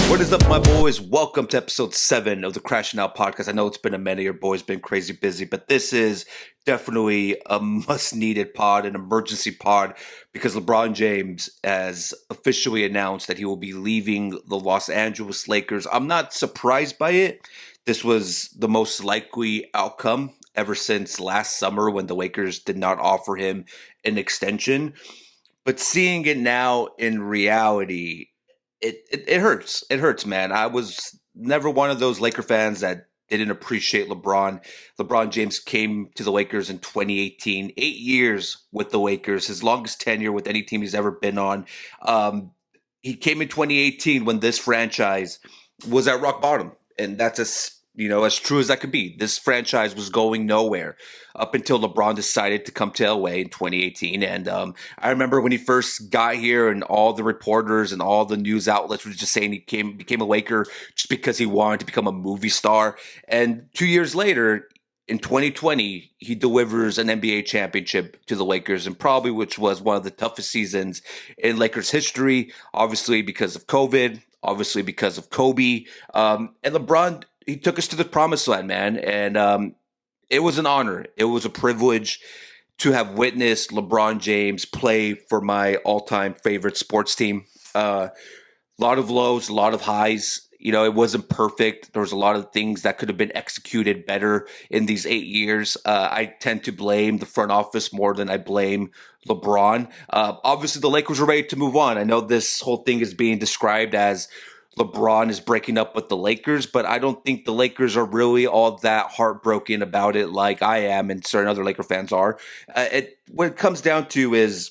What is up, my boys? Welcome to episode 7 of the Crashing Out podcast. I know it's been a minute. Your boy's been crazy busy, but this is definitely a must-needed pod, an emergency pod, because LeBron James has officially announced that he will be leaving the Los Angeles Lakers. I'm not surprised by it. This was the most likely outcome ever since last summer when the Lakers did not offer him an extension. But seeing it now in reality, it hurts. It hurts, man. I was never one of those Laker fans that didn't appreciate LeBron. LeBron James came to the Lakers in 2018, 8 years with the Lakers, his longest tenure with any team he's ever been on. He came in 2018 when this franchise was at rock bottom, and that's as true as that could be. This franchise was going nowhere up until LeBron decided to come to LA in 2018. And I remember when he first got here and all the reporters and all the news outlets were just saying he became a Laker just because he wanted to become a movie star. And 2 years later, in 2020, he delivers an NBA championship to the Lakers, and probably which was one of the toughest seasons in Lakers history, obviously because of COVID, obviously because of Kobe. And LeBron, he took us to the promised land, man. And it was an honor. It was a privilege to have witnessed LeBron James play for my all-time favorite sports team. A lot of lows, a lot of highs. You know, it wasn't perfect. There was a lot of things that could have been executed better in these 8 years. I tend to blame the front office more than I blame LeBron. Obviously, the Lakers were ready to move on. I know this whole thing is being described as LeBron is breaking up with the Lakers, but I don't think the Lakers are really all that heartbroken about it like I am and certain other Laker fans are. What it comes down to is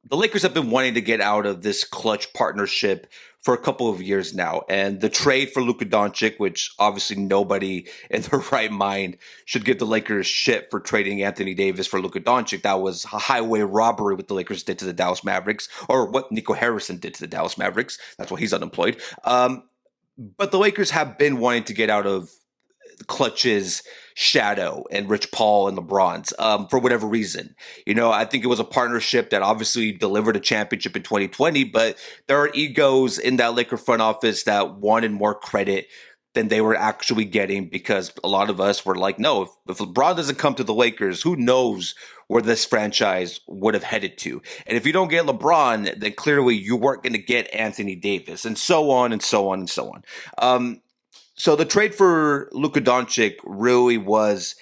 the Lakers have been wanting to get out of this clutch partnership for a couple of years now. And the trade for Luka Doncic, which obviously nobody in their right mind should give the Lakers shit for trading Anthony Davis for Luka Doncic. That was a highway robbery what the Lakers did to the Dallas Mavericks, or what Nico Harrison did to the Dallas Mavericks. That's why he's unemployed. But the Lakers have been wanting to get out of Clutch's shadow and Rich Paul and LeBron's for whatever reason. You know, I think it was a partnership that obviously delivered a championship in 2020, but there are egos in that Laker front office that wanted more credit than they were actually getting, because a lot of us were like, no, if LeBron doesn't come to the Lakers, who knows where this franchise would have headed to. And if you don't get LeBron, then clearly you weren't going to get Anthony Davis, and so on and so on and so on. So the trade for Luka Doncic really was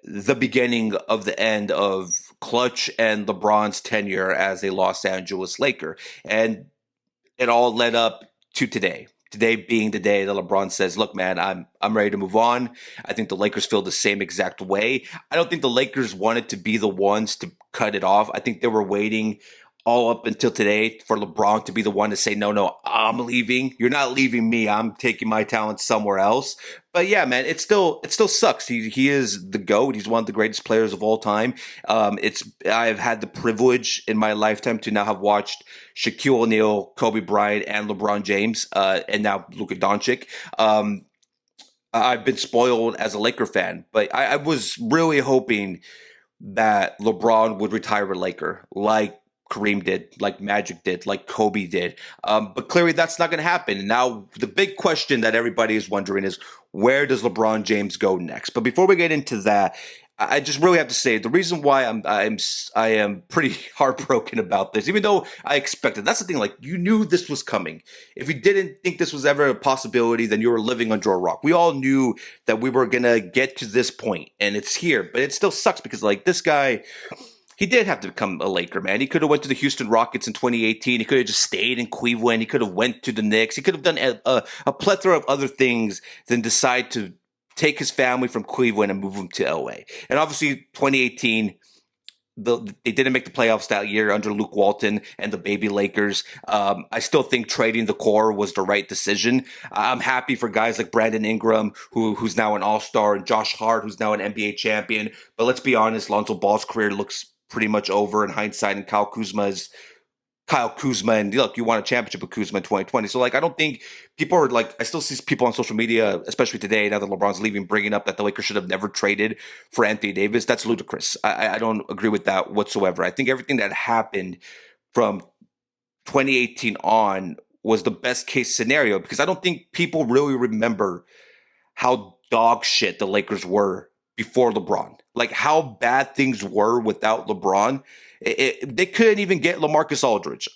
the beginning of the end of Clutch and LeBron's tenure as a Los Angeles Laker. And it all led up to today. Today being the day that LeBron says, look, man, I'm ready to move on. I think the Lakers feel the same exact way. I don't think the Lakers wanted to be the ones to cut it off. I think they were waiting all up until today for LeBron to be the one to say, no, I'm leaving. You're not leaving me. I'm taking my talent somewhere else. But yeah, man, it still sucks. He is the GOAT. He's one of the greatest players of all time. I've had the privilege in my lifetime to now have watched Shaquille O'Neal, Kobe Bryant, and LeBron James, and now Luka Doncic. I've been spoiled as a Laker fan, but I was really hoping that LeBron would retire a Laker, like Kareem did, like Magic did, like Kobe did. But clearly that's not going to happen. Now, the big question that everybody is wondering is, where does LeBron James go next? But before we get into that, I just really have to say the reason why I am pretty heartbroken about this, even though I expected. That's the thing. Like, you knew this was coming. If you didn't think this was ever a possibility, then you were living under a rock. We all knew that we were gonna get to this point, and it's here. But it still sucks because, like, this guy, he did have to become a Laker, man. He could have went to the Houston Rockets in 2018. He could have just stayed in Cleveland. He could have went to the Knicks. He could have done a plethora of other things than decide to take his family from Cleveland and move them to LA. And obviously, 2018, they didn't make the playoffs that year under Luke Walton and the baby Lakers. I still think trading the core was the right decision. I'm happy for guys like Brandon Ingram, who's now an all-star, and Josh Hart, who's now an NBA champion. But let's be honest, Lonzo Ball's career looks pretty much over in hindsight, and Kyle Kuzma, and look, you won a championship with Kuzma in 2020. So, like, I don't think people are like, I still see people on social media, especially today, now that LeBron's leaving, bringing up that the Lakers should have never traded for Anthony Davis. That's ludicrous. I don't agree with that whatsoever. I think everything that happened from 2018 on was the best case scenario, because I don't think people really remember how dog shit the Lakers were before LeBron. Like how bad things were without LeBron. They couldn't even get LaMarcus Aldridge.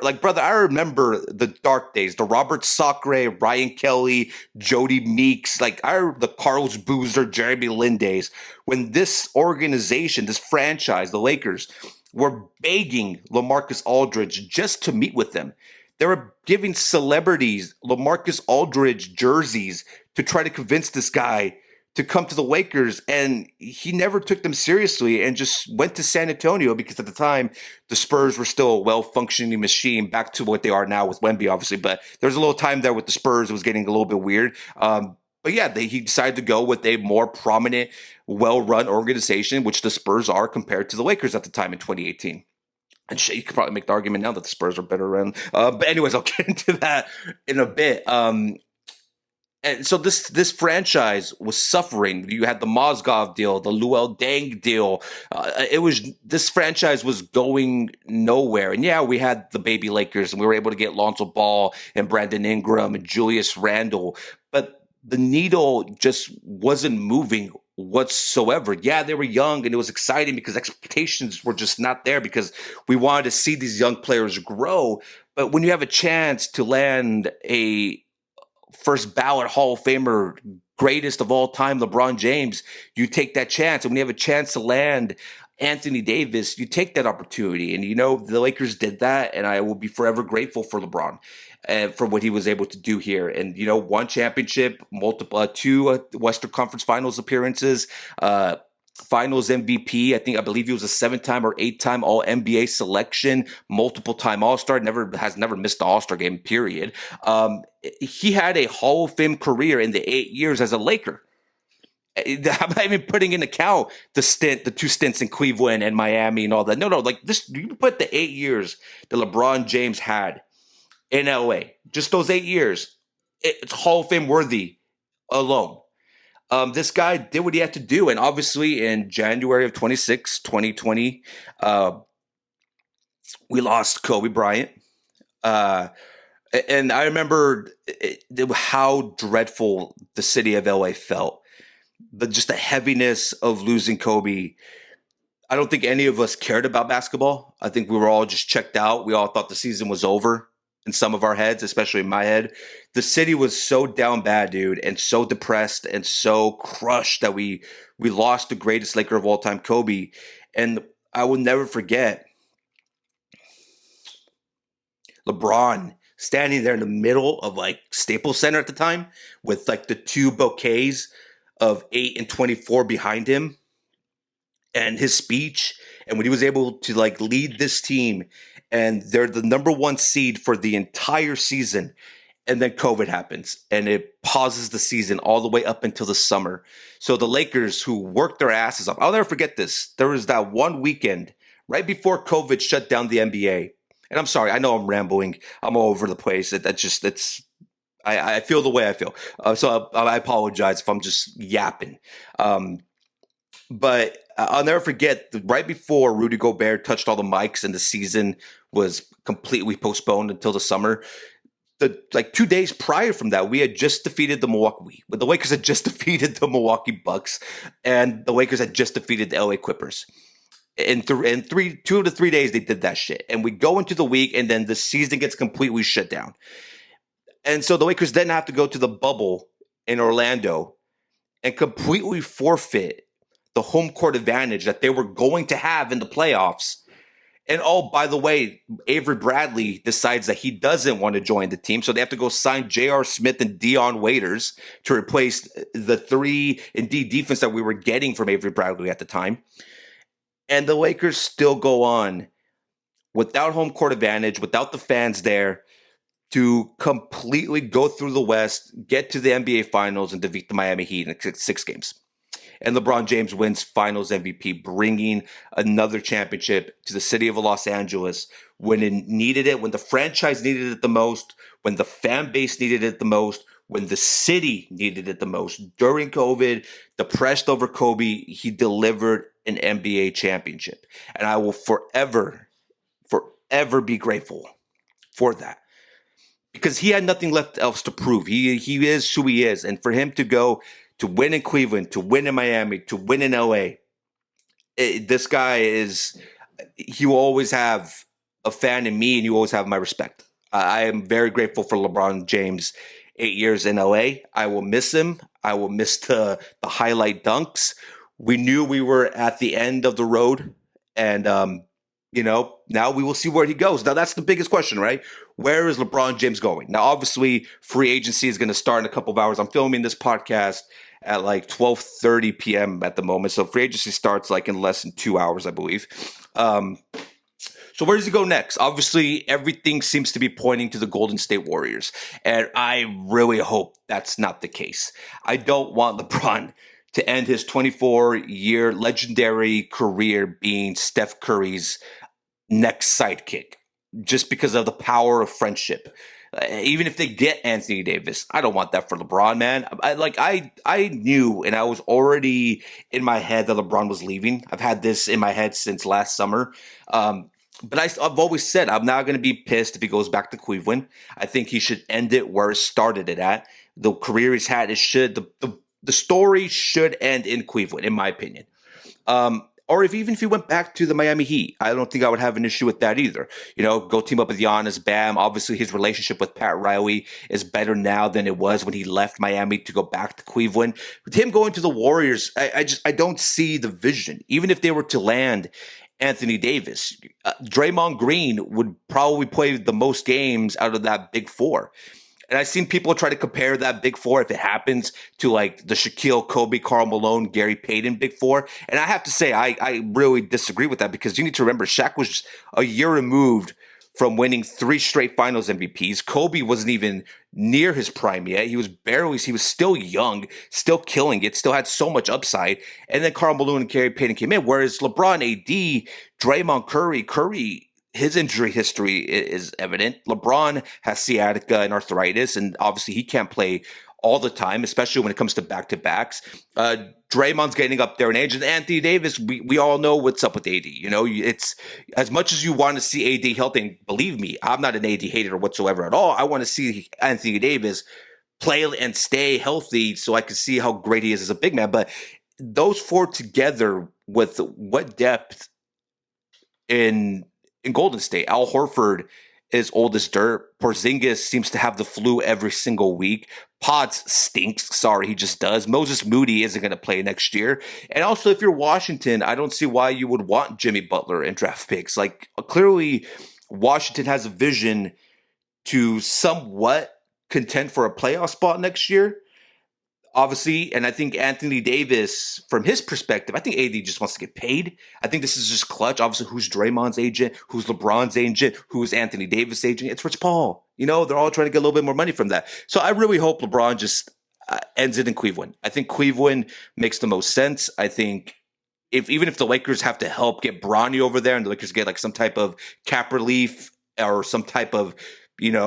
Like, brother, I remember the dark days, the Robert Sacre, Ryan Kelly, Jody Meeks, the Carlos Boozer, Jeremy Lin days, when this organization, this franchise, the Lakers, were begging LaMarcus Aldridge just to meet with them. They were giving celebrities LaMarcus Aldridge jerseys to try to convince this guy to come to the Lakers, and he never took them seriously and just went to San Antonio, because at the time the Spurs were still a well-functioning machine, back to what they are now with Wemby, obviously. But there was a little time there with the Spurs, it was getting a little bit weird. But yeah, he decided to go with a more prominent, well-run organization, which the Spurs are compared to the Lakers at the time in 2018. And shit, you could probably make the argument now that the Spurs are better around. But anyways, I'll get into that in a bit. And so this franchise was suffering. You had the Mozgov deal, the Luol Deng deal. This franchise was going nowhere. And yeah, we had the baby Lakers, and we were able to get Lonzo Ball and Brandon Ingram and Julius Randle. But the needle just wasn't moving whatsoever. Yeah, they were young, and it was exciting because expectations were just not there, because we wanted to see these young players grow. But when you have a chance to land a first ballot Hall of Famer, greatest of all time, LeBron James, you take that chance. And when you have a chance to land Anthony Davis, you take that opportunity. And, the Lakers did that, and I will be forever grateful for LeBron and for what he was able to do here. And, one championship, two Western Conference Finals appearances, Finals MVP. I believe he was a 7-time or 8-time All NBA selection, multiple-time All-Star. Has never missed the All-Star game. Period. He had a Hall of Fame career in the 8 years as a Laker. I'm not even putting in account the 2 stints in Cleveland and Miami and all that. No, like this. You put the 8 years that LeBron James had in LA, just those 8 years, it's Hall of Fame worthy alone. This guy did what he had to do. And obviously in January of 2020, we lost Kobe Bryant. And I remember how dreadful the city of LA felt. Just the heaviness of losing Kobe. I don't think any of us cared about basketball. I think we were all just checked out. We all thought the season was over in some of our heads, especially in my head. The city was so down bad, dude, and so depressed and so crushed that we lost the greatest Laker of all time, Kobe. And I will never forget LeBron standing there in the middle of Staples Center at the time with the 2 bouquets of 8 and 24 behind him, and his speech, and when he was able to lead this team, and they're the number 1 seed for the entire season. And then COVID happens, and it pauses the season all the way up until the summer. So the Lakers, who worked their asses off, I'll never forget this. There was that one weekend right before COVID shut down the NBA. And I'm sorry, I know I'm rambling. I'm all over the place. I feel the way I feel. So I apologize if I'm just yapping. But I'll never forget, right before Rudy Gobert touched all the mics and the season was completely postponed until the summer, 2 days prior from that, we had just defeated the Lakers had just defeated the Milwaukee Bucks, and the Lakers had just defeated the LA Clippers. In 2 to 3 days, they did that shit. And we go into the week, and then the season gets completely shut down. And so the Lakers then have to go to the bubble in Orlando and completely forfeit the home court advantage that they were going to have in the playoffs. And by the way, Avery Bradley decides that he doesn't want to join the team, so they have to go sign J.R. Smith and Dion Waiters to replace the 3-and-D defense that we were getting from Avery Bradley at the time. And the Lakers still go on without home court advantage, without the fans there, to completely go through the West, get to the NBA Finals, and defeat the Miami Heat in 6 games. And LeBron James wins Finals MVP, bringing another championship to the city of Los Angeles when it needed it, when the franchise needed it the most, when the fan base needed it the most, when the city needed it the most. During COVID, depressed over Kobe, he delivered an NBA championship. And I will forever be grateful for that. because he had nothing left else to prove. He is who he is, and for him to go to win in Cleveland, to win in Miami, to win in LA, this guy is. He will always have a fan in me, and you always have my respect. I am very grateful for LeBron James. 8 years in LA. I will miss him. I will miss the highlight dunks. We knew we were at the end of the road, and now we will see where he goes. Now that's the biggest question, right? Where is LeBron James going? Now, obviously, free agency is going to start in a couple of hours. I'm filming this podcast at like 12:30 p.m. at the moment, so free agency starts like in less than 2 hours, I believe. So where does he go next? Obviously, everything seems to be pointing to the Golden State Warriors, and I really hope that's not the case. I don't want LeBron to end his 24-year legendary career being Steph Curry's next sidekick, just because of the power of friendship. Even if they get Anthony Davis, I don't want that for LeBron, man. I knew, and I was already in my head that LeBron was leaving. I've had this in my head since last summer. But I've always said I'm not going to be pissed if he goes back to Cleveland. I think he should end it where he started it at. The career he's had, the story should end in Cleveland, in my opinion. Or even if he went back to the Miami Heat, I don't think I would have an issue with that either. Go team up with Giannis, Bam. Obviously, his relationship with Pat Riley is better now than it was when he left Miami to go back to Cleveland. With him going to the Warriors, I don't see the vision. Even if they were to land Anthony Davis, Draymond Green would probably play the most games out of that big four. And I've seen people try to compare that big four, if it happens, to like the Shaquille, Kobe, Karl Malone, Gary Payton big four. And I have to say, I really disagree with that, because you need to remember Shaq was a year removed from winning 3 straight finals MVPs. Kobe wasn't even near his prime yet. He was still young, still killing it, still had so much upside. And then Karl Malone and Gary Payton came in. Whereas LeBron, AD, Draymond, Curry, his injury history is evident. LeBron has sciatica and arthritis, and obviously he can't play all the time, especially when it comes to back-to-backs. Draymond's getting up there in age, and Anthony Davis, we all know what's up with AD. It's as much as you want to see AD healthy, and believe me, I'm not an AD hater whatsoever at all. I want to see Anthony Davis play and stay healthy so I can see how great he is as a big man. But those four together with what depth in Golden State, Al Horford is old as dirt. Porzingis seems to have the flu every single week. Potts stinks. Sorry, he just does. Moses Moody isn't going to play next year. And also, if you're Washington, I don't see why you would want Jimmy Butler in draft picks. Like, clearly, Washington has a vision to somewhat contend for a playoff spot next year. Obviously, and I think Anthony Davis, from his perspective, I think AD just wants to get paid. I think this is just clutch. Obviously, who's Draymond's agent? Who's LeBron's agent? Who's Anthony Davis' agent? It's Rich Paul. They're all trying to get a little bit more money from that. So I really hope LeBron just ends it in Cleveland. I think Cleveland makes the most sense. I think even if the Lakers have to help get Bronny over there and the Lakers get like some type of cap relief or some type of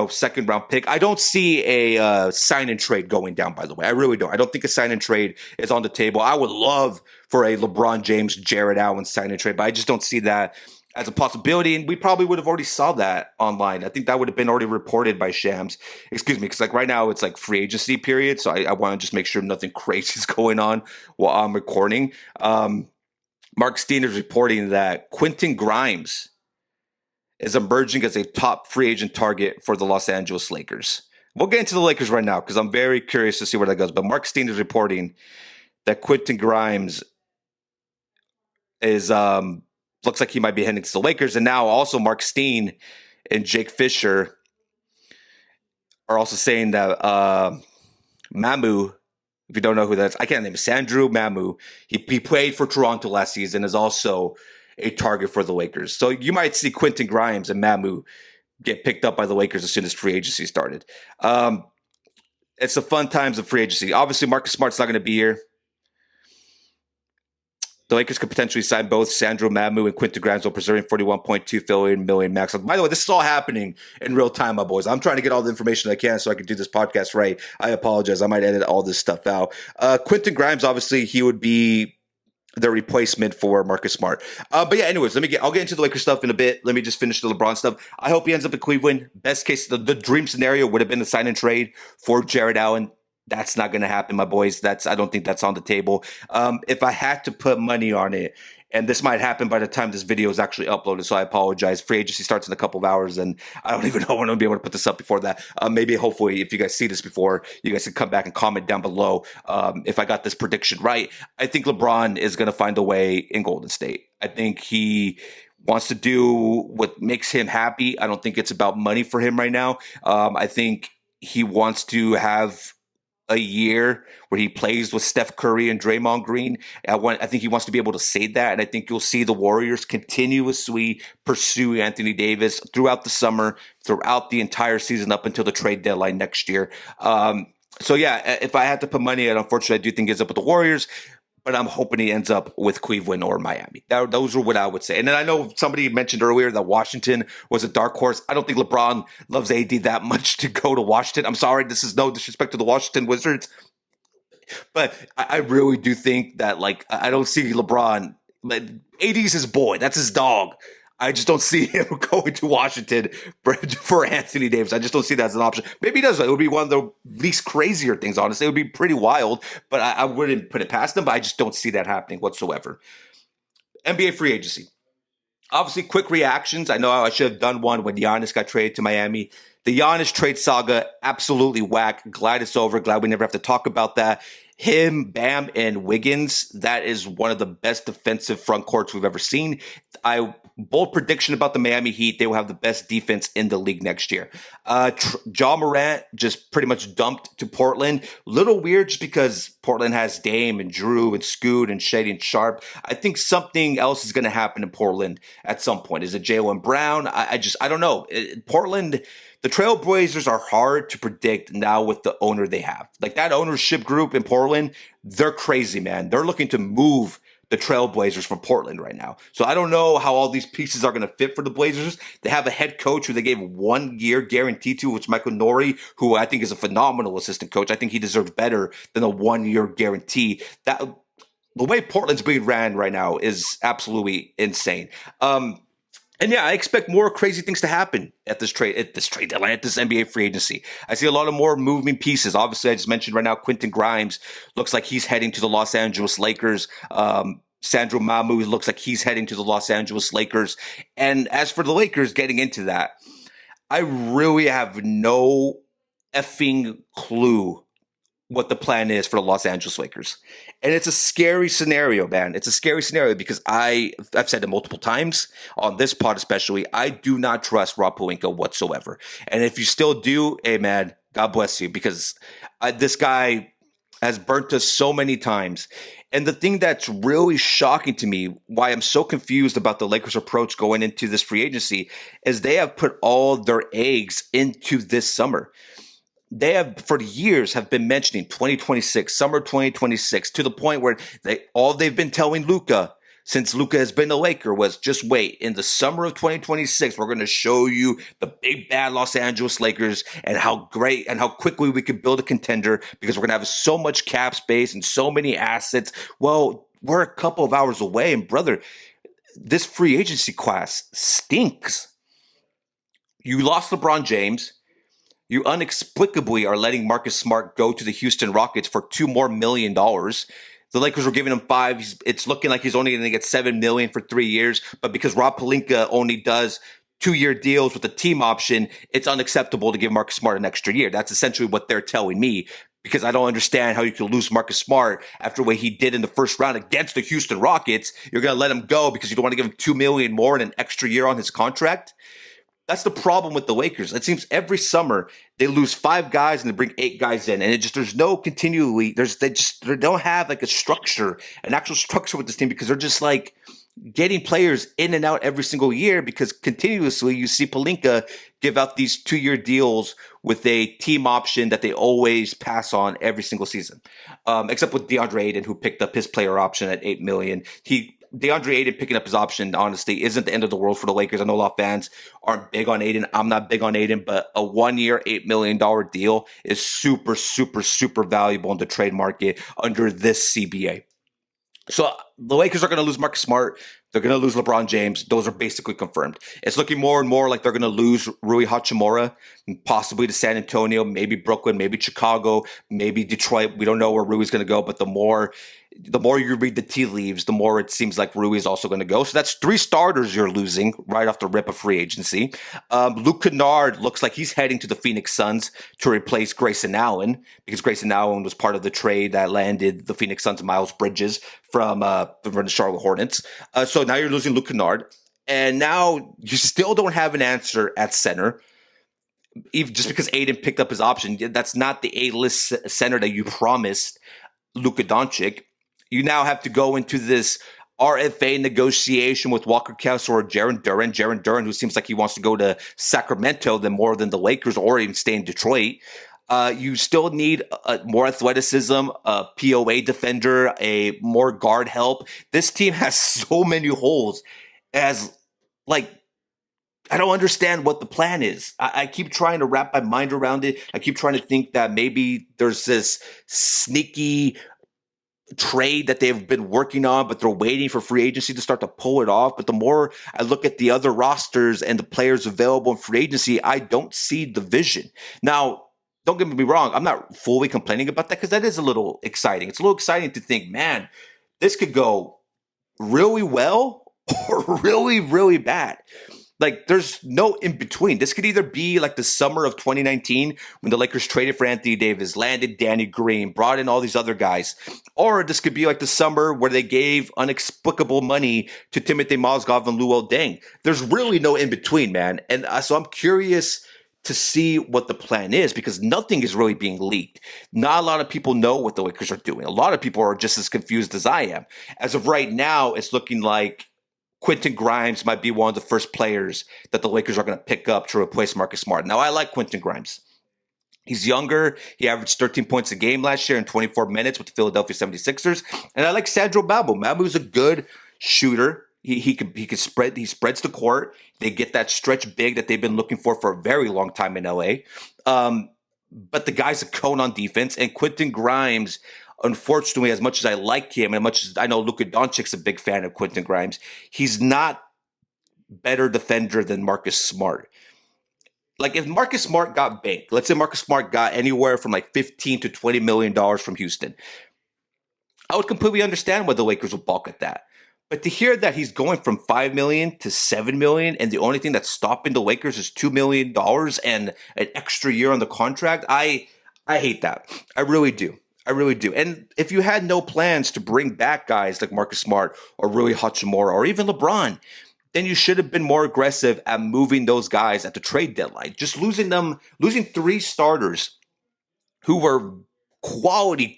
second round pick. I don't see a sign and trade going down, by the way. I really don't. I don't think a sign and trade is on the table. I would love for a LeBron James, Jared Allen sign and trade, but I just don't see that as a possibility. And we probably would have already saw that online. I think that would have been already reported by Shams. Excuse me, because like right now it's like free agency period. So I want to just make sure nothing crazy is going on while I'm recording. Mark Steen is reporting that Quentin Grimes is emerging as a top free agent target for the Los Angeles Lakers. We'll get into the Lakers right now because I'm very curious to see where that goes. But Mark Steen is reporting that Quentin Grimes is looks like he might be heading to the Lakers. And now also Mark Steen and Jake Fisher are also saying that Mamu, if you don't know who that is, I can't name it, Sandro Mamu, he played for Toronto last season, is also a target for the Lakers. So you might see Quentin Grimes and Mamu get picked up by the Lakers as soon as free agency started. It's the fun times of free agency. Obviously, Marcus Smart's not going to be here. The Lakers could potentially sign both Sandro Mamu and Quentin Grimes while preserving $41.2 million max. By the way, this is all happening in real time, my boys. I'm trying to get all the information I can so I can do this podcast right. I apologize. I might edit all this stuff out. Quentin Grimes, obviously, he would be their replacement for Marcus Smart. But yeah, anyways, I'll get into the Lakers stuff in a bit. Let me just finish the LeBron stuff. I hope he ends up in Cleveland. Best case, the dream scenario would have been the sign and trade for Jared Allen. That's not going to happen, my boys. I don't think that's on the table. If I had to put money on it, and this might happen by the time this video is actually uploaded, so I apologize. Free agency starts in a couple of hours, and I don't even know when I'll be able to put this up before that. Maybe, hopefully, if you guys see this before, you guys can come back and comment down below if I got this prediction right. I think LeBron is going to find a way in Golden State. I think he wants to do what makes him happy. I don't think it's about money for him right now. I think he wants to have a year where he plays with Steph Curry and Draymond Green. I think he wants to be able to say that, and I think you'll see the Warriors continuously pursue Anthony Davis throughout the summer, throughout the entire season up until the trade deadline next year. So yeah, if I had to put money on, unfortunately, I do think he ends up with the Warriors, but I'm hoping he ends up with Cleveland or Miami. Those are what I would say. And then I know somebody mentioned earlier that Washington was a dark horse. I don't think LeBron loves AD that much to go to Washington. I'm sorry, this is no disrespect to the Washington Wizards, but I really do think that, like, I don't see LeBron. AD's his boy. That's his dog. I just don't see him going to Washington for Anthony Davis. I just don't see that as an option. Maybe he does. It would be one of the least crazier things, honestly. It would be pretty wild, but I wouldn't put it past him, but I just don't see that happening whatsoever. NBA free agency. Obviously, quick reactions. I know I should have done one when Giannis got traded to Miami. The Giannis trade saga, absolutely whack. Glad it's over. Glad we never have to talk about that. Him, Bam, and Wiggins, that is one of the best defensive front courts we've ever seen. Bold prediction about the Miami Heat, they will have the best defense in the league next year. Ja Morant just pretty much dumped to Portland. Little weird just because Portland has Dame and Drew and Scoot and Shady and Sharp. I think something else is going to happen in Portland at some point. Is it Jaylen Brown? I don't know. Portland, the Trailblazers are hard to predict now with the owner they have. Like, that ownership group in Portland, they're crazy, man. They're looking to move the Trailblazers from Portland right now. So I don't know how all these pieces are going to fit for the Blazers. They have a head coach who they gave 1 year guarantee to, which is Michael Nori, who I think is a phenomenal assistant coach. I think he deserves better than a 1 year guarantee. The way Portland's being ran right now is absolutely insane. And yeah, I expect more crazy things to happen at this trade deadline, at this NBA free agency. I see a lot of more moving pieces. Obviously, I just mentioned right now, Quentin Grimes looks like he's heading to the Los Angeles Lakers. Sandro Mamu looks like he's heading to the Los Angeles Lakers. And as for the Lakers getting into that, I really have no effing clue what the plan is for the Los Angeles Lakers. And it's a scary scenario, man. It's a scary scenario because I've said it multiple times on this pod especially, I do not trust Rob Pelinka whatsoever. And if you still do, hey, man, God bless you, because this guy has burnt us so many times. And the thing that's really shocking to me, why I'm so confused about the Lakers' approach going into this free agency, is they have put all their eggs into this summer. They have, for years, have been mentioning 2026, summer 2026, to the point where they've been telling Luka, since Luka has been a Laker, was just wait. In the summer of 2026, we're going to show you the big bad Los Angeles Lakers and how great and how quickly we can build a contender because we're going to have so much cap space and so many assets. Well, we're a couple of hours away, and brother, this free agency class stinks. You lost LeBron James. You inexplicably are letting Marcus Smart go to the Houston Rockets for $2 million more. The Lakers were giving him $5 million. It's looking like he's only going to get $7 million for 3 years. But because Rob Pelinka only does 2-year deals with a team option, it's unacceptable to give Marcus Smart an extra year. That's essentially what they're telling me, because I don't understand how you can lose Marcus Smart after what he did in the first round against the Houston Rockets. You're going to let him go because you don't want to give him $2 million more and an extra year on his contract. That's the problem with the Lakers. It seems every summer they lose 5 guys and they bring 8 guys in, and there's no continually. They don't have like an actual structure with this team, because they're just like getting players in and out every single year, because continuously you see Pelinka give out these 2-year deals with a team option that they always pass on every single season, except with DeAndre Ayton, who picked up his player option at $8 million. DeAndre Ayton picking up his option, honestly, isn't the end of the world for the Lakers. I know a lot of fans aren't big on Ayton. I'm not big on Ayton, but a 1-year, $8 million deal is super, super, super valuable in the trade market under this CBA. So the Lakers are going to lose Marcus Smart. They're going to lose LeBron James. Those are basically confirmed. It's looking more and more like they're going to lose Rui Hachimura, possibly to San Antonio, maybe Brooklyn, maybe Chicago, maybe Detroit. We don't know where Rui's going to go, but the more you read the tea leaves, the more it seems like Rui is also going to go. So that's 3 starters you're losing right off the rip of free agency. Luke Kennard looks like he's heading to the Phoenix Suns to replace Grayson Allen, because Grayson Allen was part of the trade that landed the Phoenix Suns Miles Bridges from the Charlotte Hornets. So now you're losing Luke Kennard. And now you still don't have an answer at center. Even just because Aiden picked up his option, that's not the A-list center that you promised Luka Doncic. You now have to go into this RFA negotiation with Walker Kessler or Jaren Duren. Jaren Duren, who seems like he wants to go to Sacramento more than the Lakers, or even stay in Detroit. You still need more athleticism, a POA defender, a more guard help. This team has so many holes. I don't understand what the plan is. I keep trying to wrap my mind around it. I keep trying to think that maybe there's this sneaky trade that they've been working on, but they're waiting for free agency to start to pull it off. But the more I look at the other rosters and the players available in free agency, I don't see the vision. Now, don't get me wrong, I'm not fully complaining about that, because that is a little exciting. It's a little exciting to think, man, this could go really well or really, really bad. Like, there's no in between. This could either be like the summer of 2019 when the Lakers traded for Anthony Davis, landed Danny Green, brought in all these other guys. Or this could be like the summer where they gave inexplicable money to Timothy Mozgov and Luol Deng. There's really no in between, man. And so I'm curious to see what the plan is, because nothing is really being leaked. Not a lot of people know what the Lakers are doing. A lot of people are just as confused as I am. As of right now, it's looking like Quentin Grimes might be one of the first players that the Lakers are going to pick up to replace Marcus Smart. Now, I like Quentin Grimes. He's younger. He averaged 13 points a game last year in 24 minutes with the Philadelphia 76ers. And I like Sandro Babbo. Babbo's a good shooter. He can spread. He spreads the court. They get that stretch big that they've been looking for a very long time in LA. But the guy's a cone on defense. And Quentin Grimes, unfortunately, as much as I like him, and as much as I know Luka Doncic's a big fan of Quentin Grimes, he's not better defender than Marcus Smart. Like, if Marcus Smart got banked, let's say Marcus Smart got anywhere from like $15 to $20 million from Houston, I would completely understand why the Lakers would balk at that. But to hear that he's going from $5 million to $7 million, and the only thing that's stopping the Lakers is $2 million and an extra year on the contract, I hate that. I really do. I really do. And if you had no plans to bring back guys like Marcus Smart or Rui Hachimura or even LeBron, then you should have been more aggressive at moving those guys at the trade deadline. Just losing 3 starters who were quality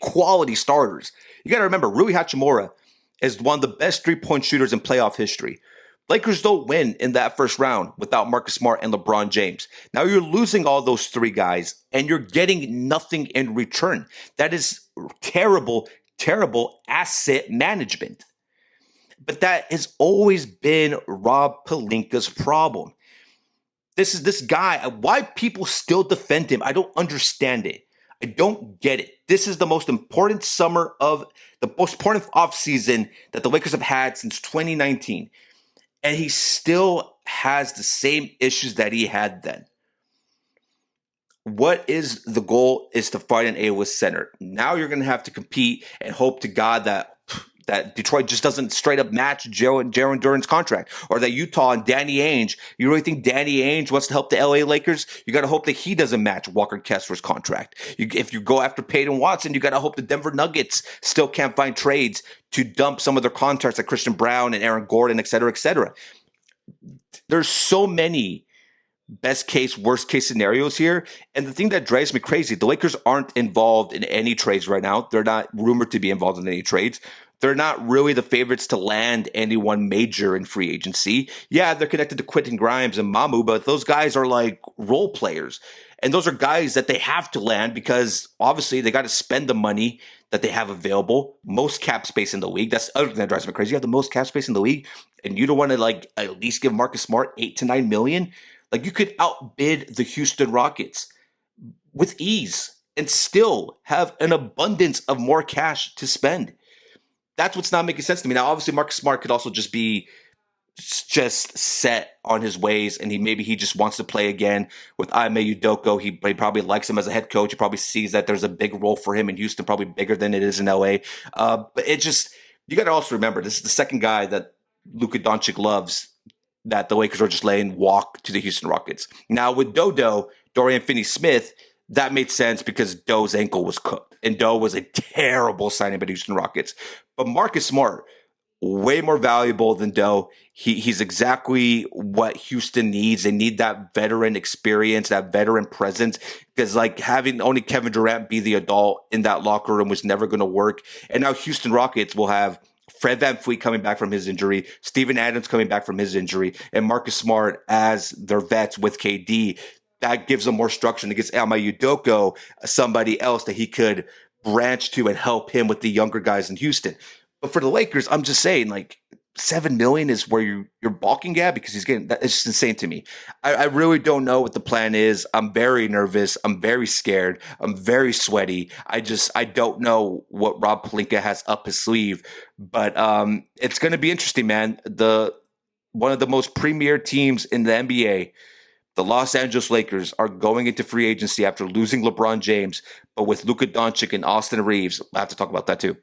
starters. You got to remember, Rui Hachimura is one of the best 3-point shooters in playoff history. Lakers don't win in that first round without Marcus Smart and LeBron James. Now you're losing all those 3 guys, and you're getting nothing in return. That is terrible, terrible asset management. But that has always been Rob Pelinka's problem. This guy, why people still defend him, I don't understand it. I don't get it. This is the most important offseason that the Lakers have had since 2019. And he still has the same issues that he had then. What is the goal is to find an A-list center. Now you're going to have to compete and hope to God that Detroit just doesn't straight up match Jaren Duren's contract, or that Utah and Danny Ainge, you really think Danny Ainge wants to help the LA Lakers? You got to hope that he doesn't match Walker Kessler's contract. If you go after Peyton Watson, you got to hope the Denver Nuggets still can't find trades to dump some of their contracts like Christian Brown and Aaron Gordon, et cetera, et cetera. There's so many best case, worst case scenarios here. And the thing that drives me crazy, the Lakers aren't involved in any trades right now. They're not rumored to be involved in any trades. They're not really the favorites to land anyone major in free agency. Yeah, they're connected to Quentin Grimes and Mamu, but those guys are like role players. And those are guys that they have to land because obviously they got to spend the money that they have available. Most cap space in the league. That's the other thing that drives me crazy. You have the most cap space in the league, and you don't want to like at least give Marcus Smart $8 to $9 million. Like, you could outbid the Houston Rockets with ease and still have an abundance of more cash to spend. That's what's not making sense to me. Now, obviously, Marcus Smart could also just be just set on his ways, and he just wants to play again with Ime Udoka. He probably likes him as a head coach. He probably sees that there's a big role for him in Houston, probably bigger than it is in LA. But it just, you got to also remember, this is the second guy that Luka Doncic loves that the Lakers are just letting walk to the Houston Rockets. Now with Dorian Finney-Smith, that made sense because Doe's ankle was cooked, and Doe was a terrible signing by the Houston Rockets. But Marcus Smart, way more valuable than Doe. He's exactly what Houston needs. They need that veteran experience, that veteran presence, because like having only Kevin Durant be the adult in that locker room was never going to work. And now Houston Rockets will have Fred VanVleet coming back from his injury, Steven Adams coming back from his injury, and Marcus Smart as their vets with KD. That gives them more structure and it gives Ime Udoka somebody else that he could branch to and help him with the younger guys in Houston. But for the Lakers, I'm just saying, like, $7 million is where you're balking at because he's getting that. It's just insane to me. I really don't know what the plan is. I'm very nervous. I'm very scared. I'm very sweaty. I don't know what Rob Pelinka has up his sleeve. But it's going to be interesting, man. One of the most premier teams in the NBA, the Los Angeles Lakers, are going into free agency after losing LeBron James, but with Luka Doncic and Austin Reeves. I have to talk about that too.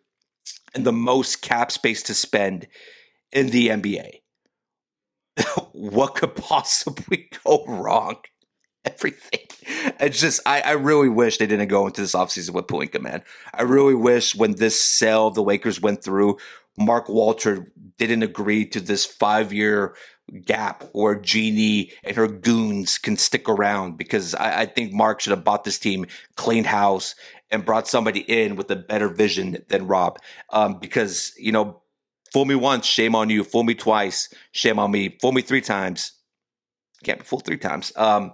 And the most cap space to spend in the NBA. What could possibly go wrong? Everything. It's just, I really wish they didn't go into this offseason with Pelinka, man. I really wish when this sale of the Lakers went through, Mark Walter didn't agree to this 5-year gap where Jeannie and her goons can stick around, because I think Mark should have bought this team, cleaned house, and brought somebody in with a better vision than Rob. Because, fool me once, shame on you. Fool me twice, shame on me. Fool me 3 times. Can't be fooled 3 times. But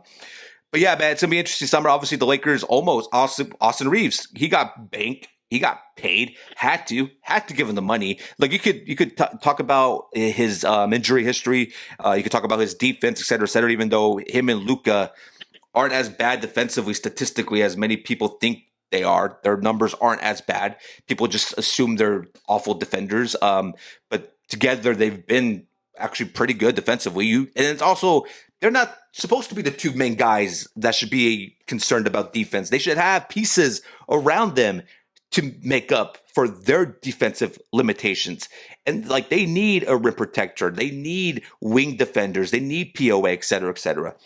yeah, man, it's going to be an interesting summer. Obviously, the Lakers Austin Reeves, he got banked. He got paid, had to give him the money. Like you could talk about his injury history. You could talk about his defense, et cetera, et cetera, even though him and Luka aren't as bad defensively statistically as many people think they are. Their numbers aren't as bad. People just assume they're awful defenders. But together they've been actually pretty good defensively. And it's also, they're not supposed to be the 2 main guys that should be concerned about defense. They should have pieces around them to make up for their defensive limitations. And like they need a rim protector. They need wing defenders. They need POA, et cetera, et cetera.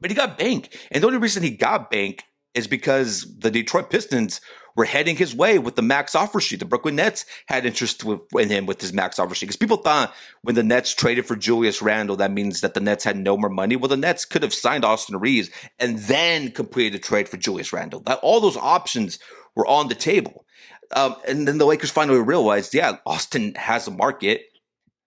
But he got banked. And the only reason he got banked is because the Detroit Pistons were heading his way with the max offer sheet. The Brooklyn Nets had interest in him with his max offer sheet. Because people thought when the Nets traded for Julius Randle, that means that the Nets had no more money. Well, the Nets could have signed Austin Reeves and then completed a trade for Julius Randle. All those options were on the table. And then the Lakers finally realized, yeah, Austin has a market.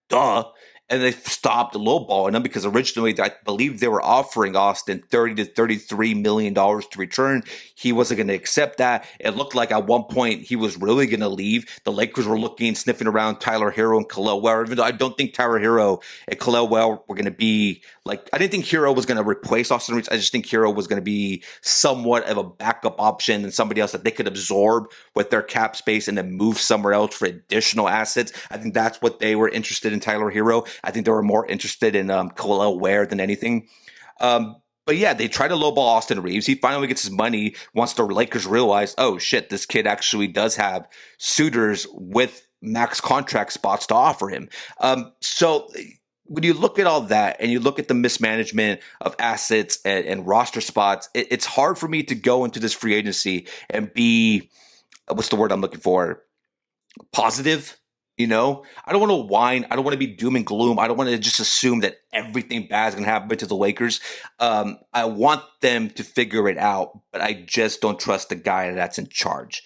Duh. And they stopped lowballing him because originally I believe they were offering Austin $30 to $33 million to return. He wasn't going to accept that. It looked like at one point he was really going to leave. The Lakers were sniffing around Tyler Hero and Khalil Ware, even though I don't think Tyler Hero and Khalil Ware were going to be I didn't think Hero was going to replace Austin Reeves. I just think Hero was going to be somewhat of a backup option and somebody else that they could absorb with their cap space and then move somewhere else for additional assets. I think that's what they were interested in Tyler Hero. I think they were more interested in Khalil Ware than anything. But yeah, they try to lowball Austin Reeves. He finally gets his money once the Lakers realize, oh shit, this kid actually does have suitors with max contract spots to offer him. So when you look at all that and you look at the mismanagement of assets and roster spots, it's hard for me to go into this free agency and be, what's the word I'm looking for? Positive. I don't want to whine. I don't want to be doom and gloom. I don't want to just assume that everything bad is going to happen to the Lakers. I want them to figure it out, but I just don't trust the guy that's in charge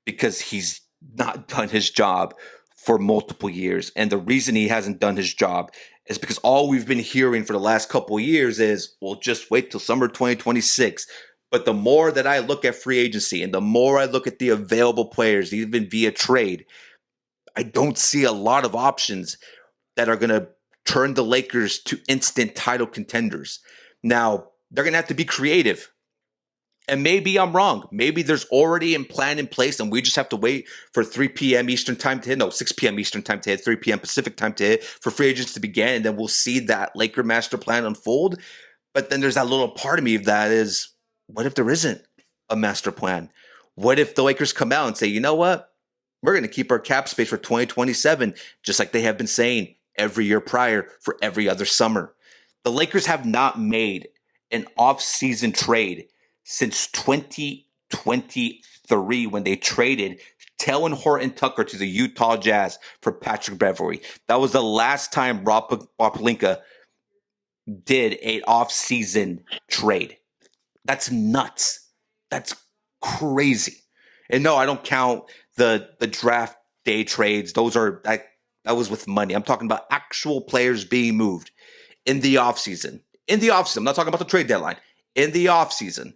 because he's not done his job for multiple years. And the reason he hasn't done his job is because all we've been hearing for the last couple of years is, well, just wait till summer 2026. But the more that I look at free agency and the more I look at the available players, even via trade, I don't see a lot of options that are going to turn the Lakers to instant title contenders. Now, they're going to have to be creative. And maybe I'm wrong. Maybe there's already a plan in place and we just have to wait for 3 p.m. Eastern time to hit. No, 6 p.m. Eastern time to hit, 3 p.m. Pacific time to hit for free agents to begin. And then we'll see that Laker master plan unfold. But then there's that little part of me that is, what if there isn't a master plan? What if the Lakers come out and say, you know what? We're going to keep our cap space for 2027, just like they have been saying every year prior for every other summer. The Lakers have not made an off-season trade since 2023 when they traded Taylor Horton Tucker to the Utah Jazz for Patrick Beverley. That was the last time Rob Pelinka did an off-season trade. That's nuts. That's crazy. And no, I don't count the draft day trades. That was with money. I'm talking about actual players being moved in the offseason. In the offseason. I'm not talking about the trade deadline. In the offseason.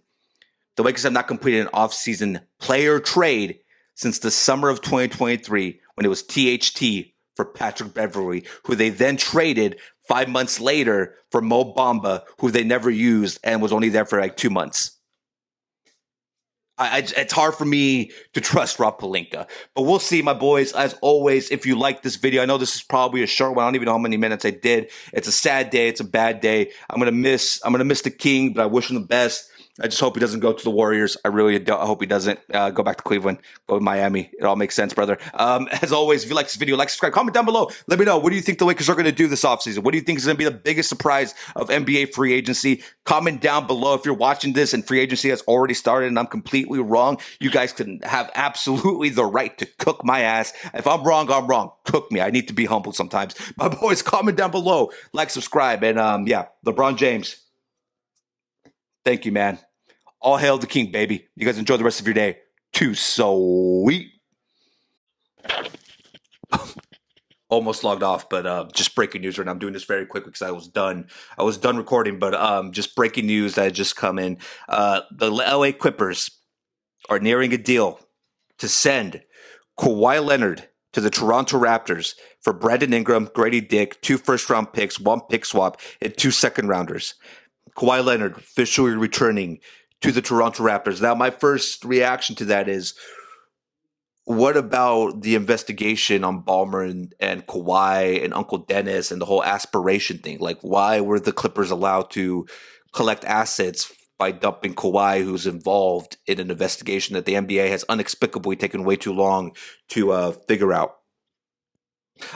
The Lakers have not completed an offseason player trade since the summer of 2023 when it was THT for Patrick Beverley, who they then traded 5 months later for Mo Bamba, who they never used and was only there for like 2 months. It's hard for me to trust Rob Pelinka, but we'll see, my boys. As always, if you like this video, I know this is probably a short one. I don't even know how many minutes I did. It's a sad day. It's a bad day. I'm gonna miss the King, but I wish him the best. I just hope he doesn't go to the Warriors. I really do. I hope he doesn't go back to Cleveland, go to Miami. It all makes sense, brother. As always, if you like this video, like, subscribe, comment down below. Let me know, what do you think the Lakers are going to do this offseason? What do you think is going to be the biggest surprise of NBA free agency? Comment down below. If you're watching this and free agency has already started and I'm completely wrong, you guys can have absolutely the right to cook my ass. If I'm wrong, I'm wrong. Cook me. I need to be humble sometimes. My boys, comment down below. Like, subscribe, and yeah, LeBron James. Thank you, man. All hail the King, baby. You guys enjoy the rest of your day. Too sweet. Almost logged off, but just breaking news right now. I'm doing this very quick because I was done recording, but just breaking news that had just come in. The LA Clippers are nearing a deal to send Kawhi Leonard to the Toronto Raptors for Brandon Ingram, Grady Dick, 2 first-round picks, 1 pick swap, and 2 second-rounders. Kawhi Leonard officially returning to the Toronto Raptors. Now, my first reaction to that is, what about the investigation on Ballmer and Kawhi and Uncle Dennis and the whole aspiration thing? Like, why were the Clippers allowed to collect assets by dumping Kawhi, who's involved in an investigation that the NBA has inexplicably taken way too long to figure out?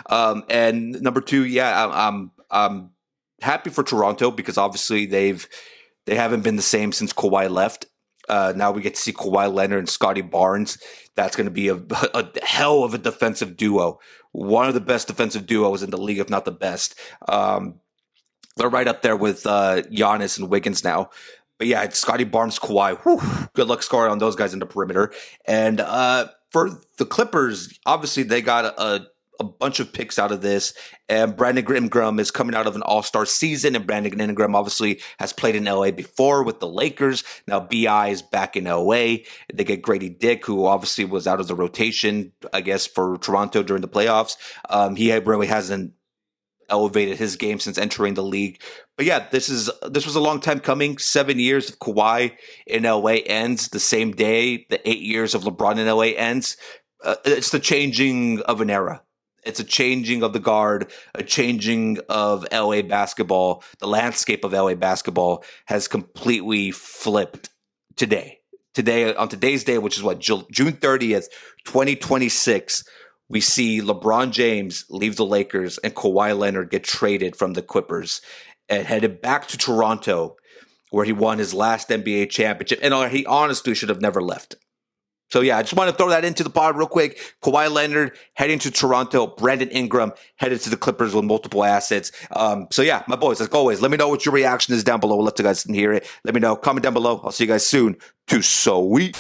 And number 2, yeah, I'm happy for Toronto because obviously they haven't been the same since Kawhi left. Now we get to see Kawhi Leonard and Scotty Barnes. That's going to be a hell of a defensive duo. One of the best defensive duos in the league, if not the best. They're right up there with Giannis and Wiggins now. But yeah, it's Scotty Barnes, Kawhi. Whew, good luck scoring on those guys in the perimeter. And for the Clippers, obviously they got a bunch of picks out of this, and Brandon Ingram is coming out of an all-star season, and Brandon Ingram obviously has played in LA before with the Lakers. Now BI is back in LA. They get Grady Dick, who obviously was out of the rotation, I guess, for Toronto during the playoffs. He really hasn't elevated his game since entering the league. But yeah, this was a long time coming. 7 years of Kawhi in LA ends the same day the 8 years of LeBron in LA ends. It's the changing of an era. It's a changing of the guard, a changing of LA basketball. The landscape of LA basketball has completely flipped today. On today's day, which is what, June 30th, 2026, we see LeBron James leave the Lakers and Kawhi Leonard get traded from the Clippers and headed back to Toronto, where he won his last NBA championship. And he honestly should have never left. So yeah, I just want to throw that into the pod real quick. Kawhi Leonard heading to Toronto. Brandon Ingram headed to the Clippers with multiple assets. So yeah, my boys, as always, let me know what your reaction is down below. We'll let you guys hear it. Let me know. Comment down below. I'll see you guys soon. Too sweet.